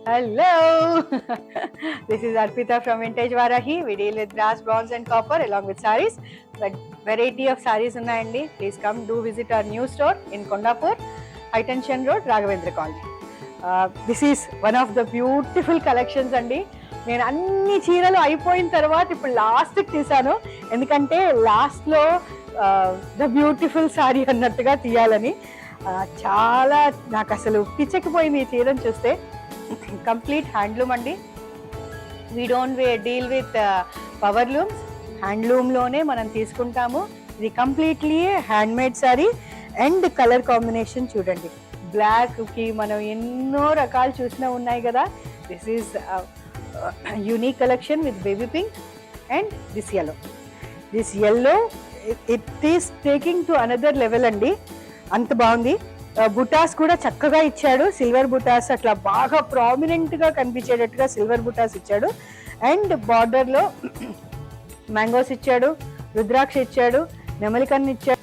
Hello, this is Arpita from Vintage Varahi. We deal with brass, bronze, and copper along with sarees. But variety of sarees unnayandi. Please come do visit our new store in Kondapur, High Tension Road, Raghavendra Colony. This is one of the beautiful collections andi. నేను అన్ని చీరలు అయిపోయిన తర్వాత ఇప్పుడు లాస్ట్కి తీసాను, ఎందుకంటే లాస్ట్లో ద బ్యూటిఫుల్ సారీ అన్నట్టుగా తీయాలని. చాలా నాకు అసలు పిచ్చెక్కిపోయింది ఈ చీరను చూస్తే. కంప్లీట్ హ్యాండ్లూమ్ అండి. We don't deal with power looms, హ్యాండ్లూమ్లోనే మనం తీసుకుంటాము. ఇది completely handmade sari and colour combination చూడండి. బ్లాక్కి మనం ఎన్నో రకాలు చూసినా ఉన్నాయి కదా. This is unique collection with baby pink and this yellow. This yellow it is taking to another level అండి, అంత బాగుంది. బుటాస్ కూడా చక్కగా ఇచ్చాడు, సిల్వర్ బుటాస్ అట్లా బాగా ప్రామినెంట్గా కనిపించేటట్టుగా సిల్వర్ బుటాస్ ఇచ్చాడు. అండ్ బార్డర్లో మ్యాంగోస్ ఇచ్చాడు, రుద్రాక్ష ఇచ్చాడు, నెమలికన్ను ఇచ్చాడు.